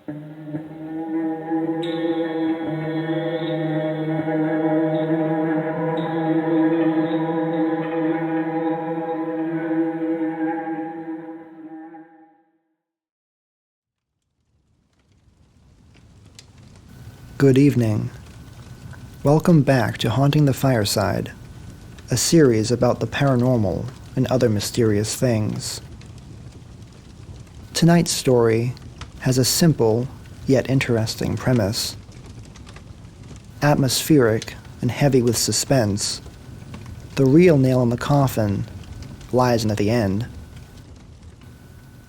Good evening. Welcome back to Haunting the Fireside, a series about the paranormal and other mysterious things. Tonight's story has a simple yet interesting premise. Atmospheric and heavy with suspense, the real nail in the coffin lies at the end.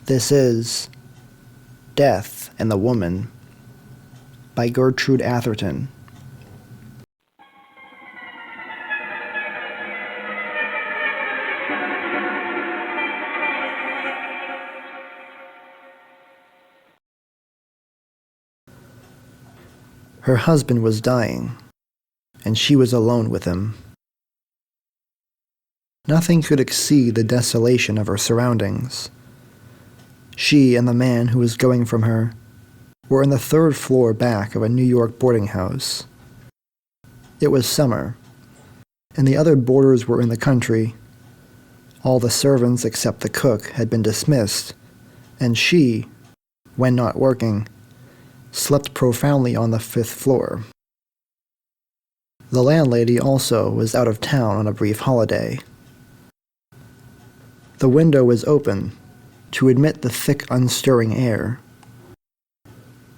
This is Death and the Woman by Gertrude Atherton. Her husband was dying, and she was alone with him. Nothing could exceed the desolation of her surroundings. She and the man who was going from her were in the third floor back of a New York boarding house. It was summer, and the other boarders were in the country. All the servants except the cook had been dismissed, and she, when not working, slept profoundly on the fifth floor. The landlady also was out of town on a brief holiday. The window was open to admit the thick, unstirring air.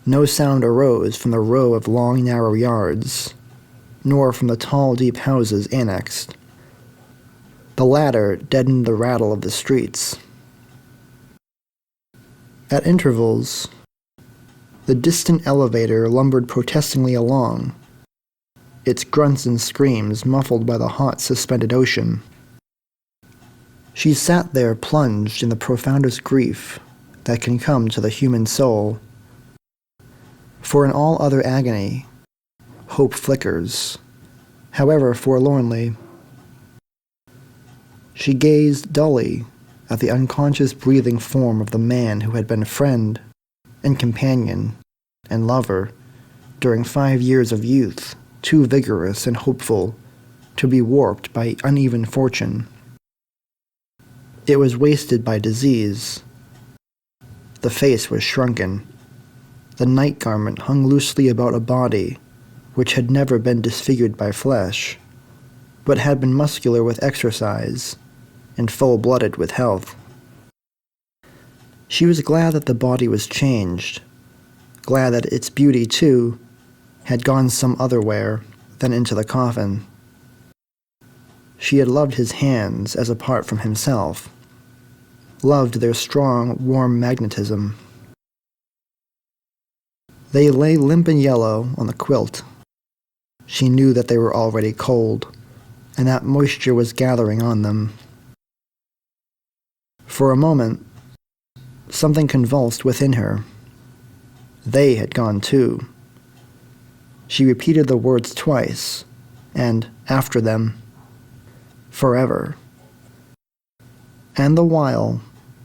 No sound arose from the row of long, narrow yards, nor from the tall, deep houses annexed. The latter deadened the rattle of the streets. At intervals, the distant elevator lumbered protestingly along, its grunts and screams muffled by the hot, suspended ocean. She sat there plunged in the profoundest grief that can come to the human soul. For in all other agony, hope flickers, however forlornly. She gazed dully at the unconscious breathing form of the man who had been friend and companion and lover during 5 years of youth, too vigorous and hopeful to be warped by uneven fortune. It was wasted by disease. The face was shrunken. The night garment hung loosely about a body which had never been disfigured by flesh, but had been muscular with exercise and full-blooded with health. She was glad that the body was changed, glad that its beauty, too, had gone some other where than into the coffin. She had loved his hands as apart from himself, loved their strong, warm magnetism. They lay limp and yellow on the quilt. She knew that they were already cold, and that moisture was gathering on them. For a moment, something convulsed within her. They had gone too. She repeated the words twice, and, after them, forever. And the while,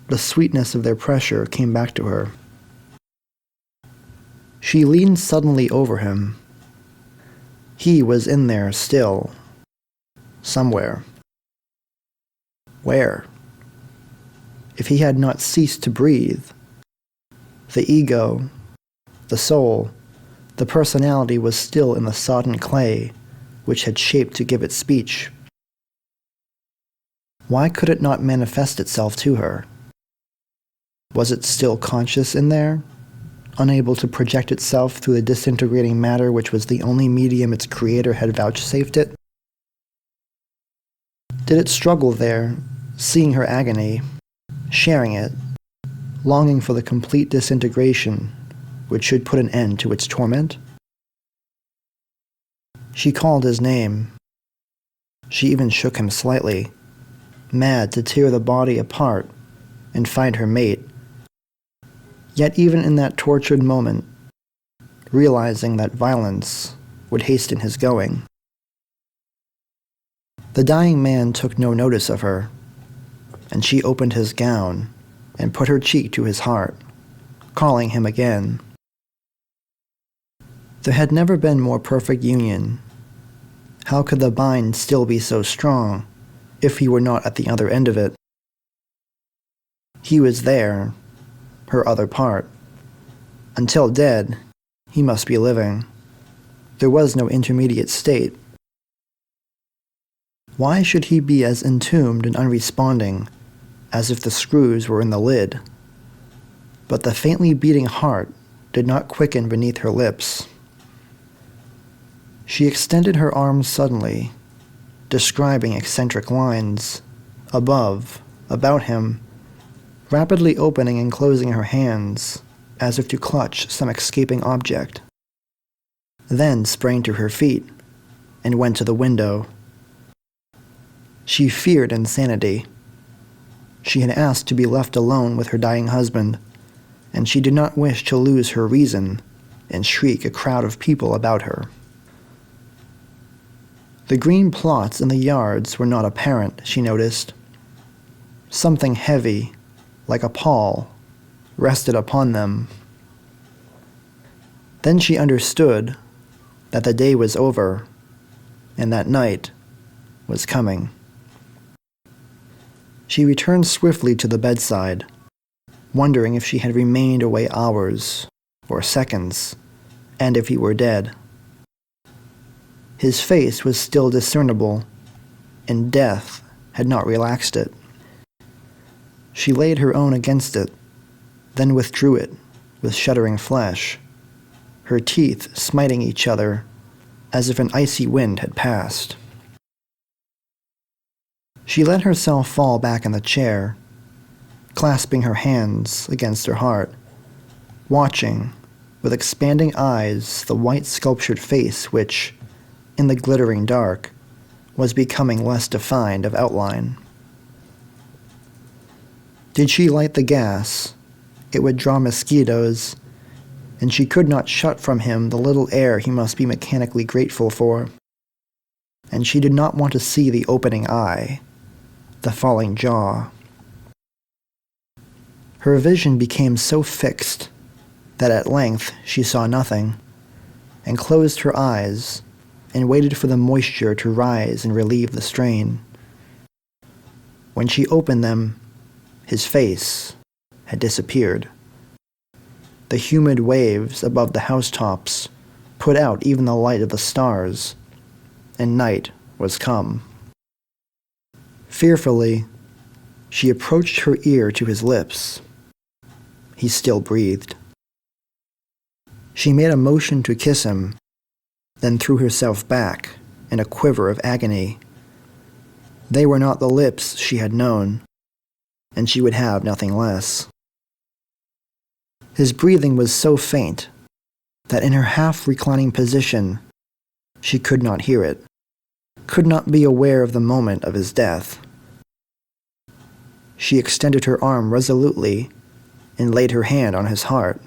the sweetness of their pressure came back to her. She leaned suddenly over him. He was in there still. Somewhere. Where? If he had not ceased to breathe, the ego, the soul, the personality was still in the sodden clay which had shaped to give it speech. Why could it not manifest itself to her? Was it still conscious in there, unable to project itself through the disintegrating matter which was the only medium its creator had vouchsafed it? Did it struggle there, seeing her agony, sharing it, longing for the complete disintegration which should put an end to its torment? She called his name. She even shook him slightly, mad to tear the body apart and find her mate. Yet even in that tortured moment, realizing that violence would hasten his going. The dying man took no notice of her, and she opened his gown and put her cheek to his heart, calling him again. There had never been more perfect union. How could the bind still be so strong if he were not at the other end of it? He was there, her other part. Until dead, he must be living. There was no intermediate state. Why should he be as entombed and unresponding as if the screws were in the lid? But the faintly beating heart did not quicken beneath her lips. She extended her arms suddenly, describing eccentric lines, above, about him, rapidly opening and closing her hands, as if to clutch some escaping object. Then sprang to her feet, and went to the window. She feared insanity. She had asked to be left alone with her dying husband, and she did not wish to lose her reason and shriek a crowd of people about her. The green plots in the yards were not apparent, she noticed. Something heavy, like a pall, rested upon them. Then she understood that the day was over, and that night was coming. She returned swiftly to the bedside, wondering if she had remained away hours or seconds, and if he were dead. His face was still discernible, and death had not relaxed it. She laid her own against it, then withdrew it with shuddering flesh, her teeth smiting each other as if an icy wind had passed. She let herself fall back in the chair, clasping her hands against her heart, watching with expanding eyes the white sculptured face which, in the glittering dark, was becoming less defined of outline. Did she light the gas, it would draw mosquitoes, and she could not shut from him the little air he must be mechanically grateful for. And she did not want to see the opening eye, the falling jaw. Her vision became so fixed that at length she saw nothing, and closed her eyes and waited for the moisture to rise and relieve the strain. When she opened them, his face had disappeared. The humid waves above the housetops put out even the light of the stars, and night was come. Fearfully, she approached her ear to his lips. He still breathed. She made a motion to kiss him, then threw herself back in a quiver of agony. They were not the lips she had known, and she would have nothing less. His breathing was so faint that in her half-reclining position, she could not hear it, could not be aware of the moment of his death. She extended her arm resolutely and laid her hand on his heart.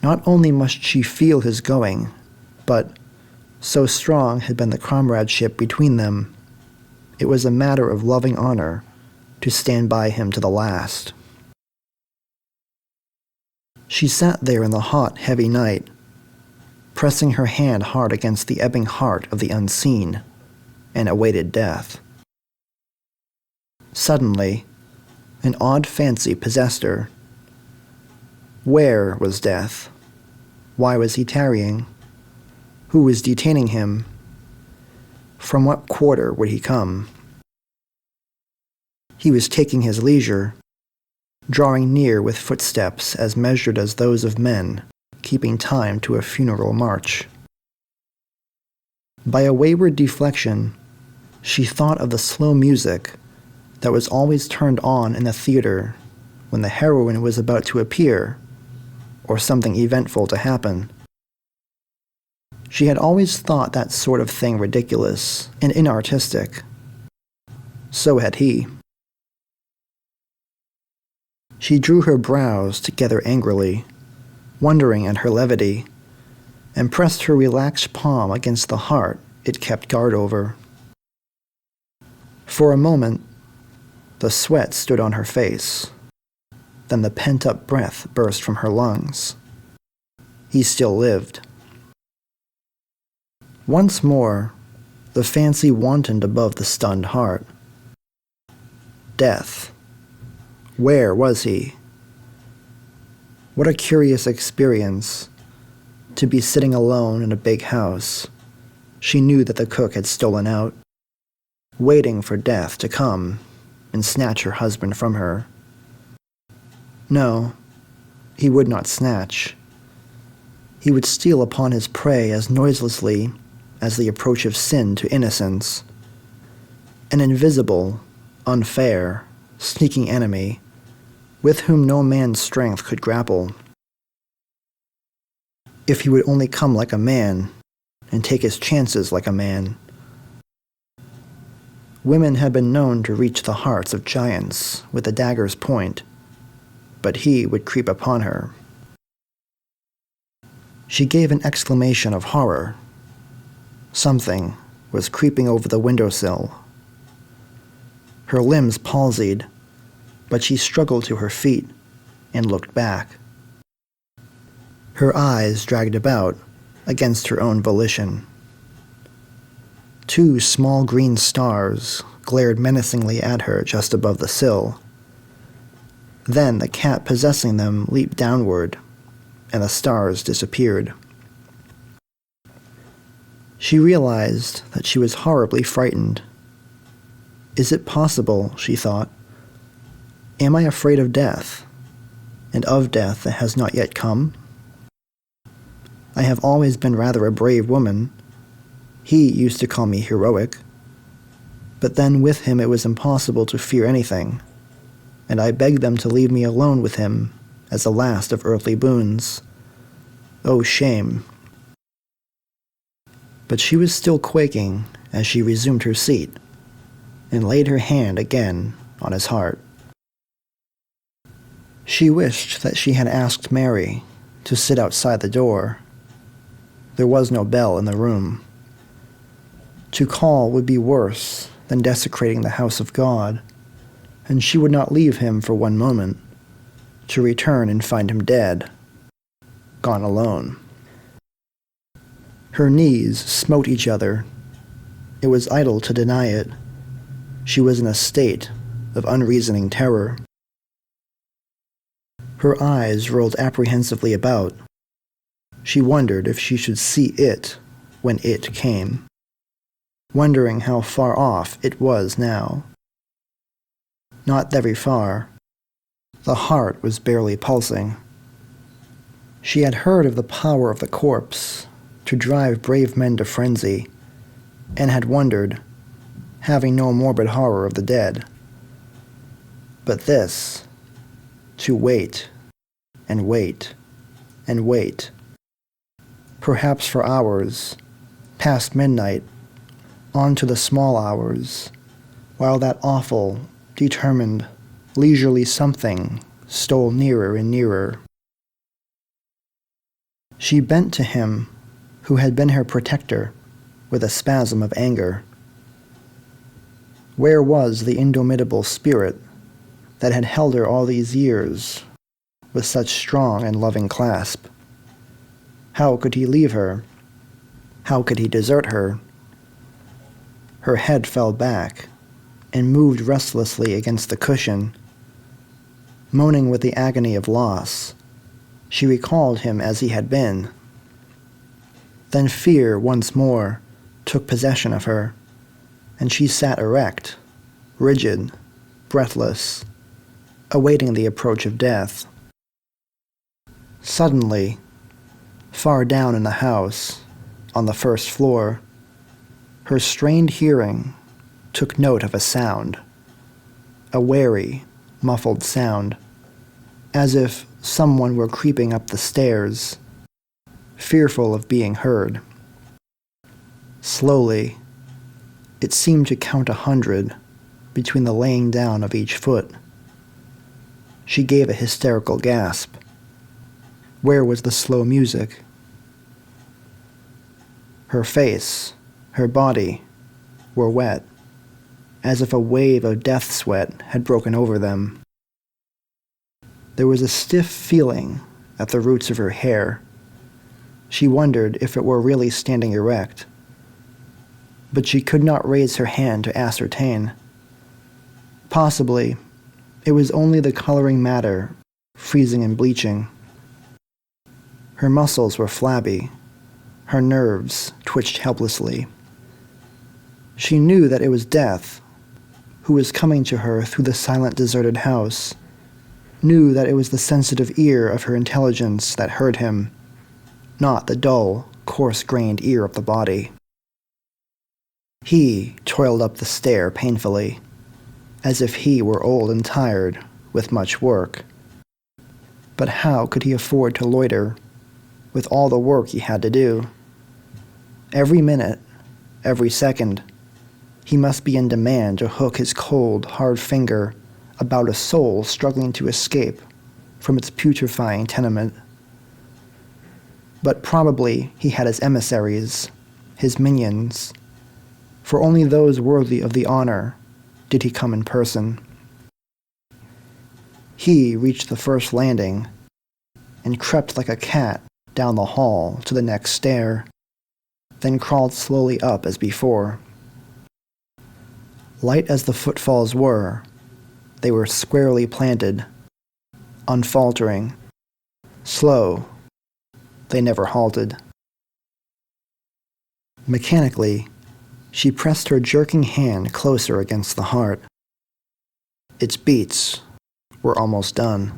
Not only must she feel his going, but, so strong had been the comradeship between them, it was a matter of loving honor to stand by him to the last. She sat there in the hot, heavy night, pressing her hand hard against the ebbing heart of the unseen, and awaited death. Suddenly, an odd fancy possessed her. Where was death? Why was he tarrying? Who was detaining him? From what quarter would he come? He was taking his leisure, drawing near with footsteps as measured as those of men, keeping time to a funeral march. By a wayward deflection, she thought of the slow music that was always turned on in the theater when the heroine was about to appear, or something eventful to happen. She had always thought that sort of thing ridiculous and inartistic. So had he. She drew her brows together angrily, wondering at her levity, and pressed her relaxed palm against the heart it kept guard over. For a moment, the sweat stood on her face. Then the pent-up breath burst from her lungs. he still lived. Once more, the fancy wantoned above the stunned heart. Death. Where was he? What a curious experience, to be sitting alone in a big house. She knew that the cook had stolen out, waiting for death to come and snatch her husband from her. No, he would not snatch. He would steal upon his prey as noiselessly as the approach of sin to innocence. An invisible, unfair, sneaking enemy with whom no man's strength could grapple. If he would only come like a man and take his chances like a man. Women had been known to reach the hearts of giants with a dagger's point, but he would creep upon her. She gave an exclamation of horror. Something was creeping over the windowsill. Her limbs palsied, but she struggled to her feet and looked back. Her eyes dragged about against her own volition. 2 small green stars glared menacingly at her just above the sill. Then the cat possessing them leaped downward, and the stars disappeared. She realized that she was horribly frightened. Is it possible, she thought? Am I afraid of death, and of death that has not yet come? I have always been rather a brave woman. He used to call me heroic. But then with him it was impossible to fear anything, and I begged them to leave me alone with him as the last of earthly boons. Oh, shame. But she was still quaking as she resumed her seat and laid her hand again on his heart. She wished that she had asked Mary to sit outside the door. There was no bell in the room. To call would be worse than desecrating the house of God, and she would not leave him for one moment, to return and find him dead, gone alone. Her knees smote each other. It was idle to deny it. She was in a state of unreasoning terror. Her eyes rolled apprehensively about. She wondered if she should see it when it came, wondering how far off it was now. Not very far. The heart was barely pulsing. She had heard of the power of the corpse to drive brave men to frenzy, and had wondered, having no morbid horror of the dead. But this, to wait, and wait, and wait, perhaps for hours, past midnight, on to the small hours, while that awful, determined, leisurely something stole nearer and nearer. She bent to him who had been her protector with a spasm of anger. Where was the indomitable spirit that had held her all these years with such strong and loving clasp? How could he leave her? How could he desert her? Her head fell back and moved restlessly against the cushion. Moaning with the agony of loss, she recalled him as he had been. Then fear once more took possession of her, and she sat erect, rigid, breathless, awaiting the approach of death. Suddenly, far down in the house, on the first floor, her strained hearing took note of a sound, a wary, muffled sound, as if someone were creeping up the stairs, fearful of being heard. Slowly, it seemed to count 100 between the laying down of each foot. She gave a hysterical gasp. Where was the slow music? Her face, her body, were wet, as if a wave of death sweat had broken over them. There was a stiff feeling at the roots of her hair, She wondered if it were really standing erect. But she could not raise her hand to ascertain. Possibly, it was only the coloring matter, freezing and bleaching. Her muscles were flabby. Her nerves twitched helplessly. She knew that it was Death, who was coming to her through the silent, deserted house, knew that it was the sensitive ear of her intelligence that heard him, not the dull, coarse-grained ear of the body. He toiled up the stair painfully, as if he were old and tired with much work. But how could he afford to loiter with all the work he had to do? Every minute, every second, he must be in demand to hook his cold, hard finger about a soul struggling to escape from its putrefying tenement. But probably he had his emissaries, his minions, for only those worthy of the honor did he come in person. He reached the first landing and crept like a cat down the hall to the next stair, then crawled slowly up as before. Light as the footfalls were, they were squarely planted, unfaltering, slow. They never halted. Mechanically, she pressed her jerking hand closer against the heart. Its beats were almost done.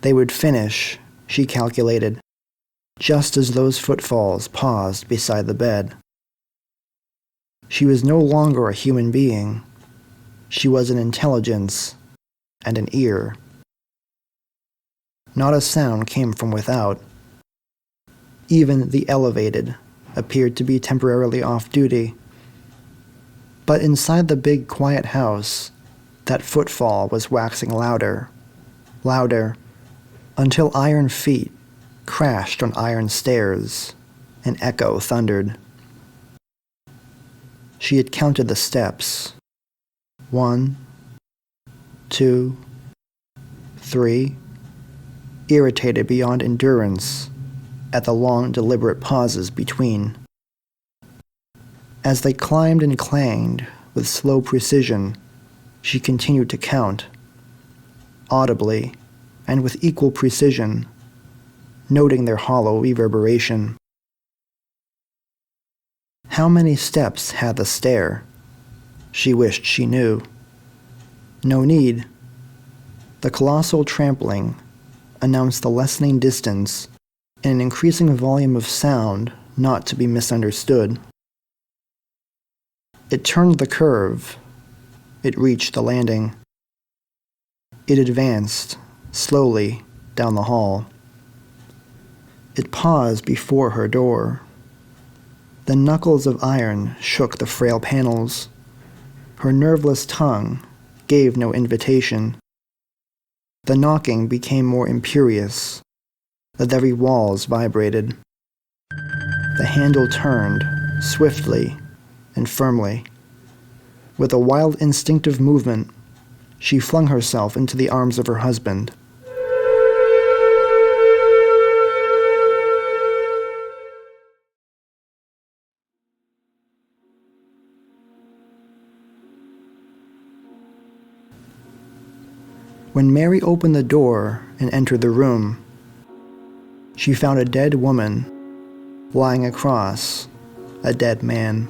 They would finish, she calculated, just as those footfalls paused beside the bed. She was no longer a human being. She was an intelligence and an ear. Not a sound came from without. Even the elevated appeared to be temporarily off duty. But inside the big, quiet house, that footfall was waxing louder, louder, until iron feet crashed on iron stairs, and echo thundered. She had counted the steps. 1, 2, 3, irritated beyond endurance at the long, deliberate pauses between. As they climbed and clanged with slow precision, she continued to count, audibly and with equal precision, noting their hollow reverberation. How many steps had the stair? She wished she knew. No need. The colossal trampling announced the lessening distance and an increasing volume of sound not to be misunderstood. It turned the curve. It reached the landing. It advanced, slowly, down the hall. It paused before her door. The knuckles of iron shook the frail panels. Her nerveless tongue gave no invitation. The knocking became more imperious. The very walls vibrated. The handle turned, swiftly and firmly. With a wild instinctive movement, she flung herself into the arms of her husband. When Mary opened the door and entered the room, she found a dead woman lying across a dead man.